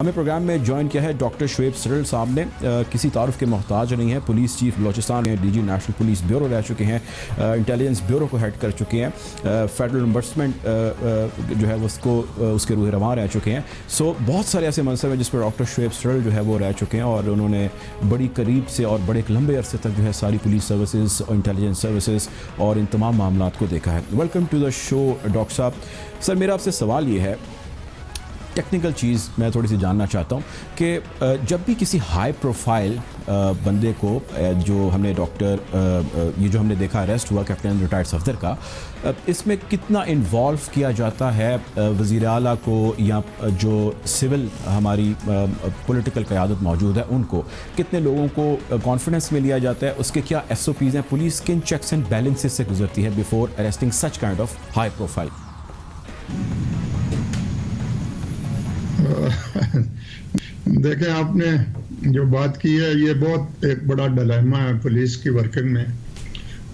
हमें प्रोग्राम में ज्वाइन किया है डॉक्टर शुएब सरिल साहब ने। किसी तारुफ के मोहताज नहीं है। पुलिस चीफ बलोचिस्तान हैं, डीजी नेशनल पुलिस ब्यूरो रह चुके हैं, इंटेलिजेंस ब्यूरो को हेड कर चुके हैं, फेडरल एम्बर्समेंट जो है उसको उसके रूह रवां रह चुके हैं। सो बहुत सारे ऐसे मनसब हैं जिस पर डॉक्टर शुएब सरिल जो है वो रह चुके हैं और उन्होंने बड़ी करीब से और बड़े एक लंबे अरसे तक जो है सारी पुलिस सर्विसेज और इंटेलिजेंस सर्विसेज और इन तमाम मामलों को देखा है। Welcome to the show doctor साहब। सर, मेरा आपसे सवाल ये है, टेक्निकल चीज़ मैं थोड़ी सी जानना चाहता हूँ कि जब भी किसी हाई प्रोफाइल बंदे को जो हमने ये जो हमने देखा अरेस्ट हुआ कैप्टन रिटायर्ड सफदर का, इसमें कितना इन्वॉल्व किया जाता है वज़ीर आला को या जो सिविल हमारी पॉलिटिकल क़यादत मौजूद है उनको, कितने लोगों को कॉन्फिडेंस में लिया जाता है, उसके क्या SOPs हैं, पुलिस किन चेक्स एंड बैलेंसेस से गुजरती है before arresting such kind of high profile? देखें, आपने जो बात की है ये बहुत एक बड़ा डिलेमा है पुलिस की वर्किंग में।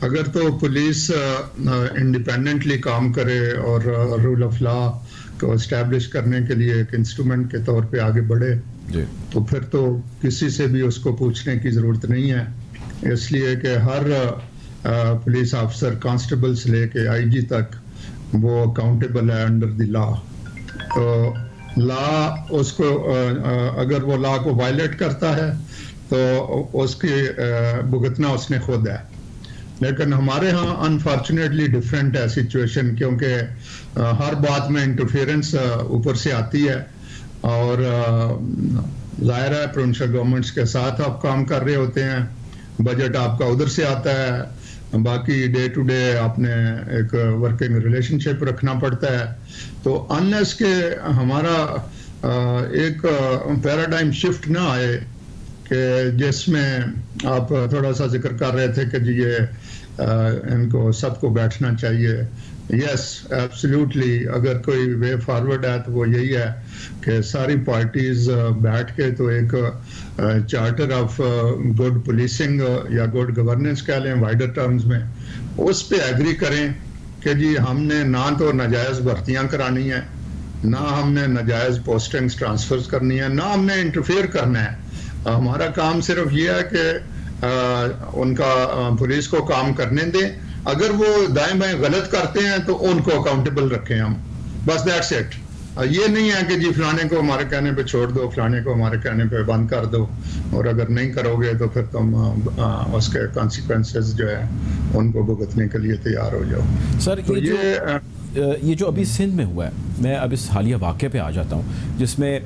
अगर तो पुलिस इंडिपेंडेंटली काम करे और रूल ऑफ लॉ को इस्टेब्लिश करने के लिए एक इंस्ट्रूमेंट के तौर पे आगे बढ़े तो फिर तो किसी से भी उसको पूछने की ज़रूरत नहीं है, इसलिए कि हर पुलिस अफसर कांस्टेबल से लेके IG तक वो अकाउंटेबल है अंडर द लॉ। तो लॉ उसको अगर वो लॉ को वायलेट करता है तो उसकी भुगतना उसने खुद है। लेकिन हमारे यहाँ अनफॉर्चुनेटली डिफरेंट है सिचुएशन, क्योंकि हर बात में इंटरफेरेंस ऊपर से आती है और जाहिर है प्रोविंशियल गवर्नमेंट्स के साथ आप काम कर रहे होते हैं, बजट आपका उधर से आता है, बाकी डे टू डे आपने एक वर्किंग रिलेशनशिप रखना पड़ता है। तो अनलेस के हमारा एक पैराडाइम शिफ्ट ना आए कि जिसमें आप थोड़ा सा जिक्र कर रहे थे कि जी ये इनको सबको बैठना चाहिए। यस, एब्सोल्युटली, अगर कोई वे फॉरवर्ड है तो वो यही है कि सारी पार्टीज बैठ के तो एक चार्टर ऑफ गुड पुलिसिंग या गुड गवर्नेंस कह लें वाइडर टर्म्स में, उस पे एग्री करें कि जी हमने ना तो नाजायज़ भर्तियां करानी है, ना हमने नाजायज़ पोस्टिंग्स ट्रांसफर्स करनी है, ना हमने इंटरफेयर करना है। हमारा काम सिर्फ ये है कि उनका पुलिस को काम करने दें, अगर वो दाएं बाएं गलत करते हैं तो उनको अकाउंटेबल रखें हम, बस दैट्स इट। ये नहीं है कि जी फलाने को हमारे कहने पे छोड़ दो, फलाने को हमारे कहने पे बंद कर दो, और अगर नहीं करोगे तो फिर तुम उसके कॉन्सिक्वेंसेस जो है उनको भुगतने के लिए तैयार हो जाओ। सर, तो ये जो अभी सिंध में हुआ है, मैं अब इस हालिया वाक़े पे आ जाता हूँ जिसमें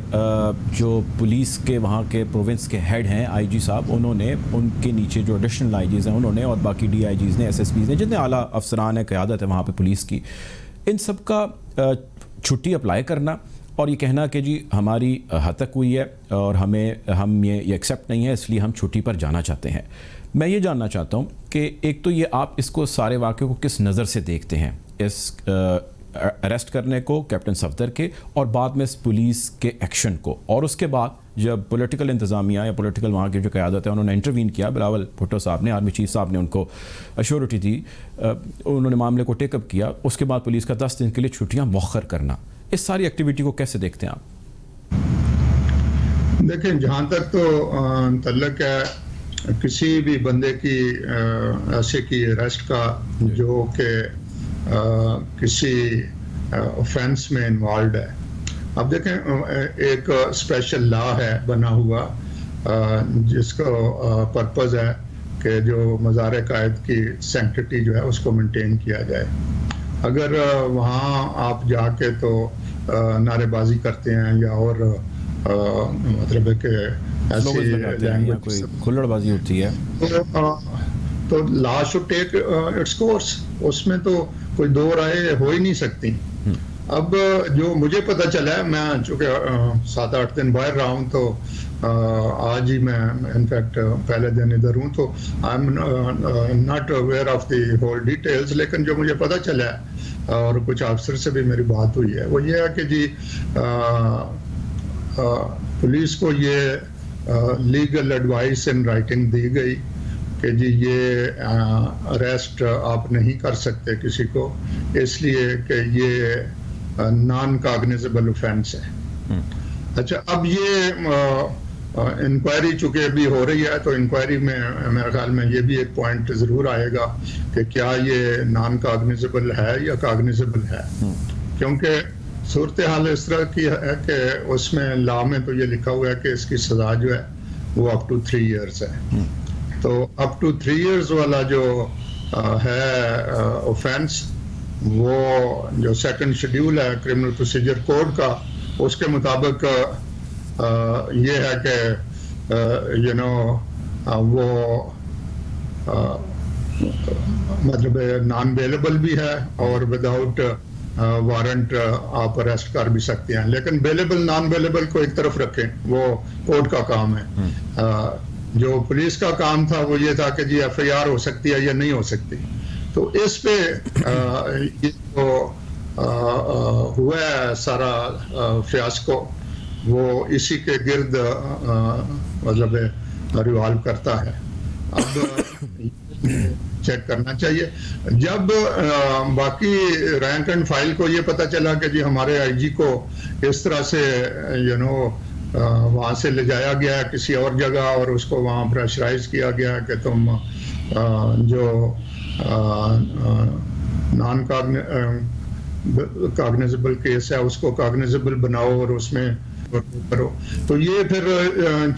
जो पुलिस के वहाँ के प्रोविंस के हेड हैं IG साहब, उन्होंने उनके नीचे जो एडिशनल IGs हैं उन्होंने और बाकी DIGs ने, SSPs ने, जितने आला अफसरान है क़यादत है वहाँ पे पुलिस की, इन सब का छुट्टी अप्लाई करना और ये कहना कि जी हमारी हद तक हुई है और हम ये एक्सेप्ट नहीं है, इसलिए हम छुट्टी पर जाना चाहते हैं। मैं ये जानना चाहता हूँ कि एक तो ये आप इसको सारे वाक़े को किस नज़र से देखते हैं, इस अरेस्ट करने को कैप्टन सफदर के और बाद में इस पुलिस के एक्शन को, और उसके बाद जब पॉलिटिकल इंतज़ामिया या पॉलिटिकल वहाँ की जो क़यादत है उन्होंने इंटरवीन किया, बिलावल भुट्टो साहब ने, आर्मी चीफ साहब ने उनको अश्योरिटी दी, उन्होंने मामले को टेकअप किया, उसके बाद पुलिस का 10 दिन के लिए छुट्टियाँ मौखर करना, इस सारी एक्टिविटी को कैसे देखते हैं आप? देखें, जहाँ तक तो तल्लक है किसी भी बंदे की ऐसे की अरेस्ट का जो कि किसी ऑफेंस में इन्वॉल्व है। अब देखें, एक स्पेशल लॉ है बना हुआ जिसका पर्पस है कि जो मज़ार कायद की सैंक्टिटी जो है उसको मेंटेन किया जाए। अगर वहाँ आप जाके तो नारेबाजी करते हैं या और मतलब है कि ऐसी लैंग्वेज खुल्लड़बाजी होती है तो law should take its course, उसमें तो कोई दो राय हो ही नहीं सकती। अब जो मुझे पता चला है, मैं चूँकि 7-8 दिन बाहर रहा हूँ तो आज ही मैं इनफैक्ट पहले दिन इधर हूँ, तो I am not aware of the whole details, लेकिन जो मुझे पता चला है और कुछ अफसर से भी मेरी बात हुई है वो ये है कि जी पुलिस को ये legal advice in writing the गई कि जी ये अरेस्ट आप नहीं कर सकते किसी को, इसलिए कि ये नॉन कॉग्निजेबल ऑफेंस है। अच्छा, अब ये इंक्वायरी चूंकि अभी हो रही है, तो इंक्वायरी में मेरे ख्याल में ये भी एक पॉइंट जरूर आएगा कि क्या ये नॉन कॉग्निजेबल है या कॉग्निजेबल है, क्योंकि सूरत हाल इस तरह की है कि उसमें लॉ में तो ये लिखा हुआ है कि इसकी सजा जो है वो अप टू 3 इयर्स है। तो अप टू 3 इयर्स वाला जो है ऑफेंस, वो जो सेकंड शेड्यूल है क्रिमिनल प्रोसीजर कोड का, उसके मुताबिक ये है कि वो मतलब नॉन बेलेबल भी है और विदाउट वारंट आप अरेस्ट कर भी सकते हैं। लेकिन बेलेबल नॉन बेलेबल को एक तरफ रखें, वो कोर्ट का काम है। जो पुलिस का काम था वो ये था कि जी एफआईआर हो सकती है या नहीं हो सकती। तो इस पे ये तो हुआ है सारा फियास्को, वो इसी के गिर्द मतलब रिवॉल्व करता है। अब चेक करना चाहिए। जब बाकी रैंक एंड फाइल को ये पता चला कि जी हमारे आईजी को इस तरह से वहाँ से ले जाया गया किसी और जगह और उसको वहाँ प्रेशराइज किया गया कि तुम जो नॉन कॉग्निजेबल केस है उसको कॉग्निजेबल बनाओ और उसमें करो, तो ये फिर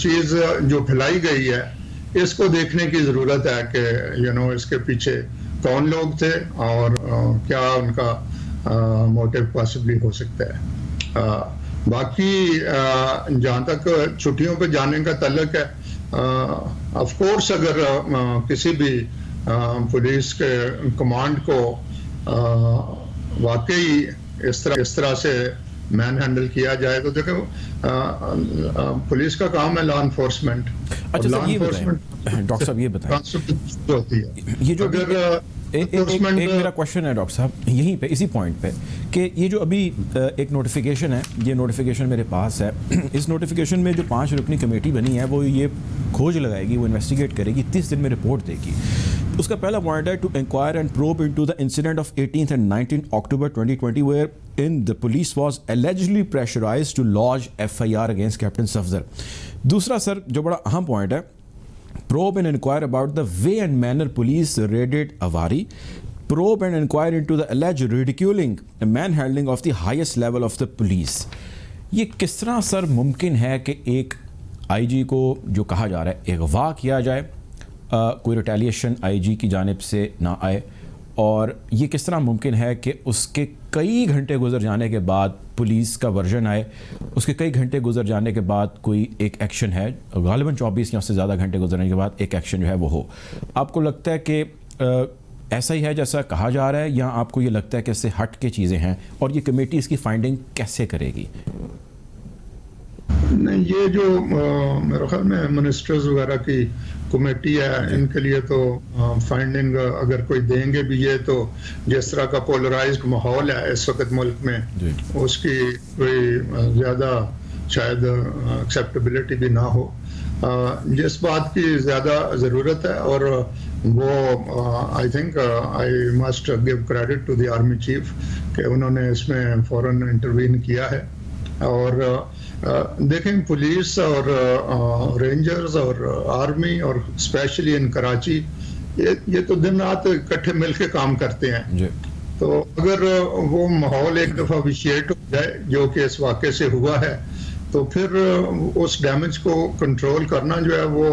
चीज जो फैलाई गई है इसको देखने की जरूरत है कि इसके पीछे कौन लोग थे और क्या उनका मोटिव पॉसिबली हो सकता है। बाकी जहाँ तक छुट्टियों पे जाने का तल्लक है, ऑफ कोर्स अगर किसी भी पुलिस के कमांड को वाकई इस तरह से मैन हैंडल किया जाए तो देखो पुलिस का काम है लॉ इन्फोर्समेंट। अच्छा सर, ये बताएं डॉक्टर साहब, ये बताएं होती है ये जो अगर एक मेरा क्वेश्चन है डॉक्टर साहब यहीं पे इसी पॉइंट पे कि ये जो अभी एक नोटिफिकेशन है, ये नोटिफिकेशन मेरे पास है। इस नोटिफिकेशन में जो 5 रुकनी कमेटी बनी है वो ये खोज लगाएगी, वो इन्वेस्टिगेट करेगी, 30 दिन में रिपोर्ट देगी। उसका पहला पॉइंट है to inquire and probe into the incident of 18th and 19th October 2020 where in the police was allegedly pressurized to lodge FIR against Captain Safdar। दूसरा सर जो बड़ा अहम पॉइंट है, probe and inquire about the way and manner police raided Awari, probe and inquire into the alleged ridiculing and manhandling of the highest level of the police। ये किस तरह sir मुमकिन है कि एक आईजी को जो कहा जा रहा है अगवा किया जाए, कोई रिटेलिएशन आईजी की जानिब से ना आए, और ये किस तरह मुमकिन है कि उसके कई घंटे गुजर जाने के बाद पुलिस का वर्जन आए, उसके कई घंटे गुजर जाने के बाद कोई एक एक्शन है, गालिबन 24 या उससे ज़्यादा घंटे गुजरने के बाद एक एक्शन जो है वो हो। आपको लगता है कि ऐसा ही है जैसा कहा जा रहा है, या आपको ये लगता है कि इससे हट के चीज़ें हैं, और ये कमेटी इसकी फाइंडिंग कैसे करेगी? नहीं, ये जो मेरे ख्याल में मिनिस्टर्स वगैरह की कमेटी है, इनके लिए तो फाइंडिंग अगर कोई देंगे भी, ये तो जिस तरह का पोलराइज्ड माहौल है इस वक्त मुल्क में, उसकी कोई ज़्यादा शायद एक्सेप्टेबिलिटी भी ना हो। जिस बात की ज़्यादा ज़रूरत है, और वो I think I must give credit to the army chief कि उन्होंने इसमें फ़ौरन इंटरवीन किया है। और देखें, पुलिस और रेंजर्स और आर्मी और स्पेशली इन कराची, ये तो दिन रात इकट्ठे मिलके काम करते हैं। तो अगर वो माहौल एक दफ़ा विशिएट हो जाए जो कि इस वाक़े से हुआ है, तो फिर उस डैमेज को कंट्रोल करना जो है वो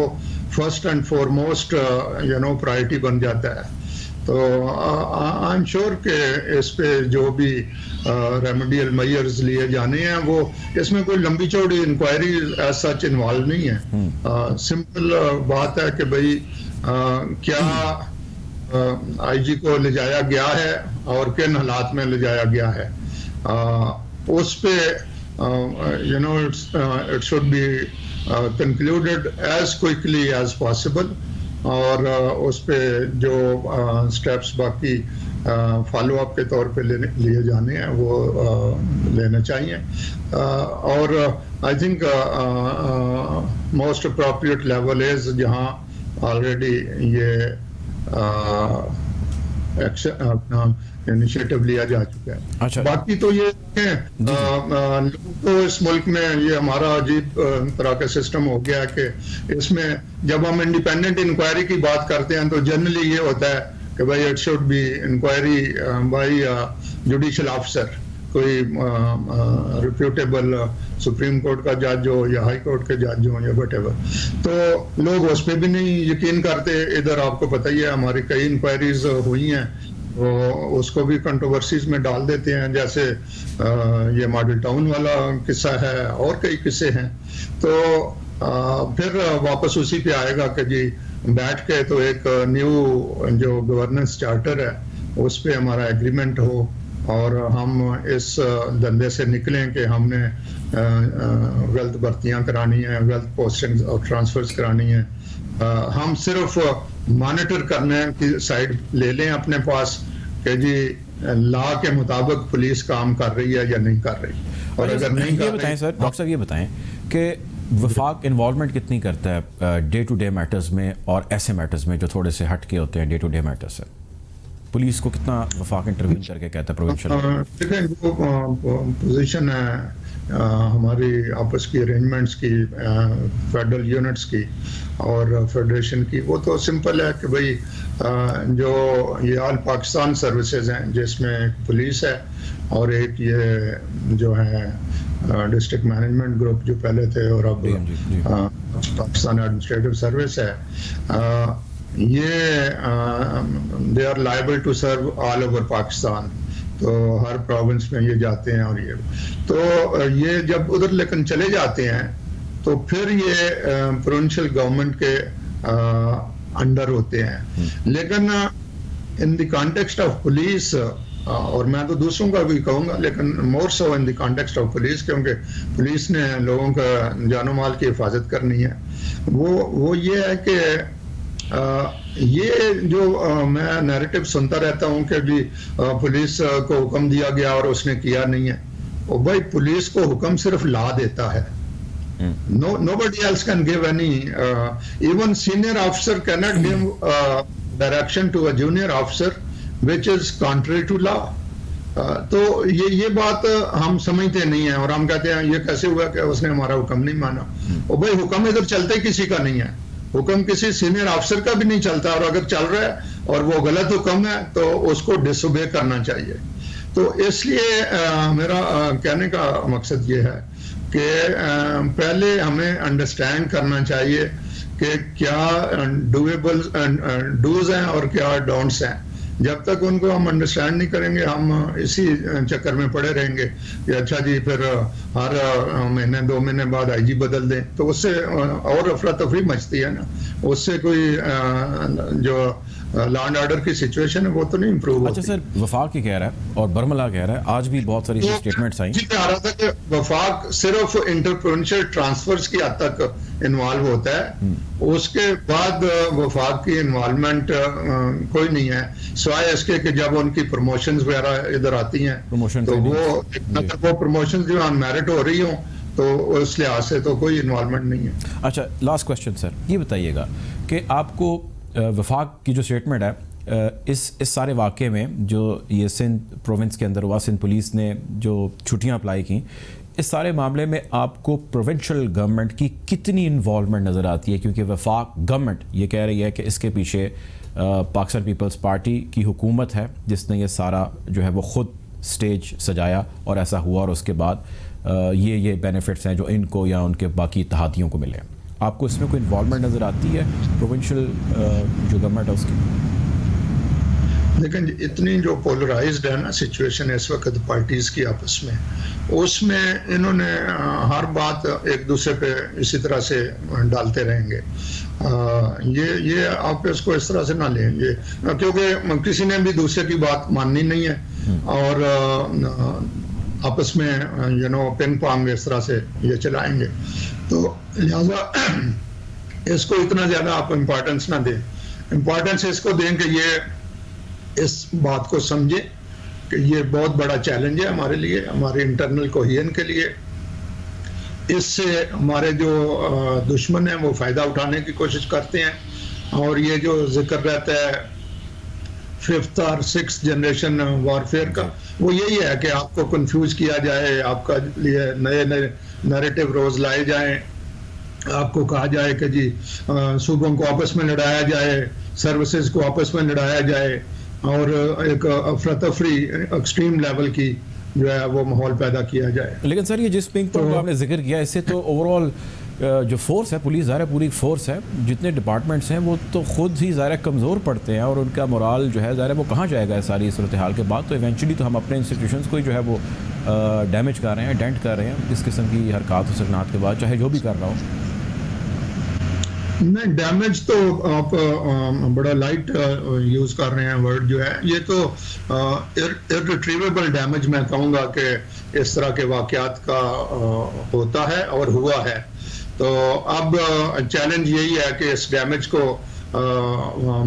फर्स्ट एंड फॉरमोस्ट प्रायोरिटी बन जाता है। तो आई एम श्योर कि इस पे जो भी रेमेडियल मेजर्स लिए जाने हैं, वो इसमें कोई लंबी चौड़ी इंक्वायरी एज सच इन्वॉल्व नहीं है। सिंपल बात है कि भाई क्या आईजी को ले जाया गया है और किन हालात में ले जाया गया है, उस पे it should be concluded as quickly as possible, और उस पे जो स्टेप्स बाकी फॉलो अप के तौर पे लिए जाने हैं वो लेने चाहिए। और I think most appropriate level is जहां ऑलरेडी ये अपना इनिशिएटिव लिया जा चुका है। अच्छा। बाकी तो ये है, लोग तो इस मुल्क में ये हमारा अजीब तरह का सिस्टम हो गया है कि इसमें जब हम इंडिपेंडेंट इंक्वायरी की बात करते हैं तो जनरली ये होता है कि भाई it should be inquiry by judicial officer, कोई रिप्यूटेबल सुप्रीम कोर्ट का जज हो या हाई कोर्ट के जज हो या वटेवर, तो लोग उस पर भी नहीं यकीन करते। इधर आपको पता ही है हमारी कई इंक्वायरीज हुई हैं, वो उसको भी कंट्रोवर्सीज में डाल देते हैं, जैसे ये मॉडल टाउन वाला किस्सा है और कई किस्से हैं। तो फिर वापस उसी पे आएगा कि जी बैठ के तो एक न्यू जो गवर्नेंस चार्टर है उस पे हमारा एग्रीमेंट हो और हम इस धंधे से निकलें कि हमने गलत भर्तियां करानी है, गलत पोस्टिंग और ट्रांसफर्स करानी है। हम सिर्फ मॉनिटर करने की साइड ले लें अपने पास कि जी लॉ के मुताबिक पुलिस काम कर रही है या नहीं कर रही, और अगर नहीं कर रही। ये बताएं सर, डॉक्टर साहब ये बताएं कि वफाक इन्वॉल्वमेंट कितनी करता है डे टू डे मैटर्स में और ऐसे मैटर्स में जो थोड़े से हट के होते हैं डे टू डे मैटर्स से? पुलिस को कितना वफाक इंटरवीन करके कहता है प्रोविंशियल? देखिए जो पोजीशन है हमारी आपस की अरेंजमेंट्स की, फेडरल यूनिट्स की और फेडरेशन की, वो तो सिंपल है कि भाई जो ये ऑल पाकिस्तान सर्विसेज हैं जिसमें पुलिस है और एक ये जो है डिस्ट्रिक्ट मैनेजमेंट ग्रुप जो पहले थे और अब पाकिस्तान एडमिनिस्ट्रेटिव सर्विस है, ये they are liable to serve all over Pakistan, तो हर प्रोविंस में ये जाते हैं। और ये तो ये जब उधर लेकिन चले जाते हैं तो फिर ये प्रोविंशियल गवर्नमेंट के अंडर होते हैं। लेकिन in the context of police, और मैं तो दूसरों का भी कहूँगा लेकिन more so in the context of police, क्योंकि पुलिस ने लोगों का जानो माल की हिफाजत करनी है, वो ये है कि ये जो मैं नैरेटिव सुनता रहता हूँ कि जी पुलिस को हुक्म दिया गया और उसने किया नहीं है, और भाई पुलिस को हुक्म सिर्फ ला देता है। Nobody else can give any, even senior officer cannot give direction to a junior officer which is contrary to law. तो ये बात हम समझते नहीं है और हम कहते हैं ये कैसे हुआ कि उसने हमारा हुक्म नहीं माना। और भाई हुक्म इधर चलते किसी का नहीं है, हुक्म किसी सीनियर अफसर का भी नहीं चलता, और अगर चल रहा है और वो गलत हुक्म है तो उसको डिसोबे करना चाहिए। तो इसलिए मेरा कहने का मकसद ये है कि पहले हमें अंडरस्टैंड करना चाहिए कि क्या डूएबल डूज हैं और क्या डोंट्स हैं। जब तक उनको हम अंडरस्टैंड नहीं करेंगे हम इसी चक्कर में पड़े रहेंगे कि अच्छा जी फिर हर महीने 2 महीने बाद आईजी बदल दें, तो उससे और अफरा तफरी मचती है ना, उससे कोई जो लॉ एंड ऑर्डर की सिचुएशन है वो तो नहीं इंप्रूव होती। अच्छा सर, वफाक ही कह रहा है और बरमला कह रहा है, आज भी बहुत सारी स्टेटमेंट्स आई आ रहा था कि वफाक सिर्फ इंटरप्रोविंशियल ट्रांसफर्स की हद तक इन्वॉल्व होता है, उसके बाद वफाक की इन्वॉल्वमेंट कोई नहीं है, सिवाय इसके कि जब उनकी प्रमोशंस वगैरह इधर आती हैं तो वो प्रमोशंस जो ऑन मेरिट हो रही हो तो उस लिहाज से तो कोई इन्वॉल्वमेंट नहीं है। अच्छा, लास्ट क्वेश्चन सर, ये बताइएगा कि आपको वफाक की जो स्टेटमेंट है इस सारे वाक़े में जो ये सिंध प्रोविंस के अंदर हुआ, सिंध पुलिस ने जो छुट्टियां अप्लाई की, इस सारे मामले में आपको प्रोविंशियल गवर्नमेंट की कितनी इन्वॉल्वमेंट नज़र आती है? क्योंकि वफाक गवर्नमेंट ये कह रही है कि इसके पीछे पाकिस्तान पीपल्स पार्टी की हुकूमत है जिसने ये सारा जो है वो ख़ुद स्टेज सजाया और ऐसा हुआ, और उसके बाद ये बेनिफिट्स हैं जो इनको या उनके बाकी इत्तेहादियों को मिले। आपको इसमें कोई इन्वॉल्वमेंट नज़र आती है प्रोविंशियल जो गवर्नमेंट है उसकी? लेकिन इतनी जो पोलराइज्ड है ना सिचुएशन इस वक्त पार्टीज की आपस में, उसमें इन्होंने हर बात एक दूसरे पे इसी तरह से डालते रहेंगे। ये आप इसको इस तरह से ना लें, ये क्योंकि किसी ने भी दूसरे की बात माननी नहीं है और आपस में पिंग पोंग इस तरह से ये चलाएंगे, तो लिहाजा इसको इतना ज्यादा आप इम्पोर्टेंस ना दें। इम्पोर्टेंस इसको दें कि ये इस बात को समझे कि ये बहुत बड़ा चैलेंज है हमारे लिए, हमारे इंटरनल कोहेजन के लिए। इससे हमारे जो दुश्मन हैं वो फायदा उठाने की कोशिश करते हैं, और ये जो जिक्र रहता है फिफ्थ और सिक्स जनरेशन वॉरफेयर का, वो यही है कि आपको कंफ्यूज किया जाए, आपका लिए नए नए नैरेटिव रोज लाए जाएं, आपको कहा जाए कि जी सूबों को आपस में लड़ाया जाए, सर्विसेज को आपस में लड़ाया जाए, और एक अफरा तफरी एक्सट्रीम लेवल की जो है वो माहौल पैदा किया जाए। लेकिन सर ये जिस पिंक पॉइंट को आपने जिक्र किया, इससे तो ओवरऑल जो फोर्स है, पुलिस ज़ाहिर पूरी फोर्स है, जितने डिपार्टमेंट्स हैं वो तो खुद ही ज़ाहिर कमज़ोर पड़ते हैं और उनका मोराल जो है ज़ाहिर वो कहाँ जाएगा सारी सूरत हाल के बाद। तो इवेंचुअली तो हम अपने इंस्टीट्यूशंस को ही जो है वो डैमेज कर रहे हैं, डेंट कर रहे हैं इस किस्म की हरकत सकनात के बाद, चाहे जो भी कर रहा हो। नहीं, डैमेज तो आप बड़ा लाइट यूज कर रहे हैं वर्ड जो है, ये तो इररिट्रीवेबल डैमेज मैं कहूँगा कि इस तरह के वाकयात का होता है और हुआ है। तो अब चैलेंज यही है कि इस डैमेज को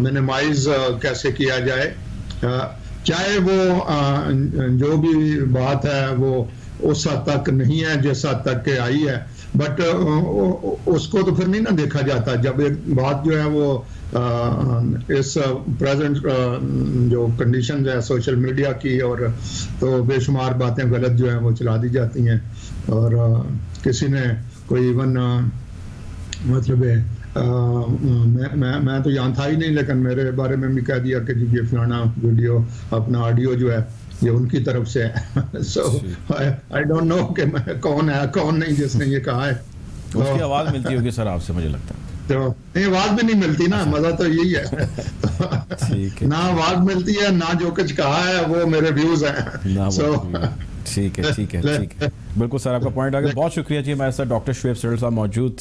मिनिमाइज कैसे किया जाए, चाहे वो जो भी बात है वो उस हद तक नहीं है जिस हद तक के आई है, बट उसको तो फिर नहीं ना देखा जाता। जब एक बात जो है वो इस प्रेजेंट जो कंडीशन है सोशल मीडिया की, और तो बेशुमार बातें गलत जो है वो चला दी जाती हैं, और किसी ने कोई इवन मतलब मैं तो यहाँ था ही नहीं, लेकिन मेरे बारे में भी कह दिया कि जी ये फलाना वीडियो अपना ऑडियो जो है ये उनकी तरफ से है। सो आई डोंट नो कि मैं कौन है कौन नहीं जिसने ये कहा है। उसकी आवाज़ मिलती होगी सर आपसे, मुझे लगता है। तो नहीं, आवाज भी नहीं मिलती ना, मजा तो यही है। ठीक है, ना आवाज मिलती है ना जो कुछ कहा है वो मेरे व्यूज हैं। सो ठीक है, ठीक है, ठीक है, बिल्कुल सर आपका पॉइंट आ गया। बहुत शुक्रिया जी, हमारे साथ डॉक्टर शुएब सरेल साहब मौजूद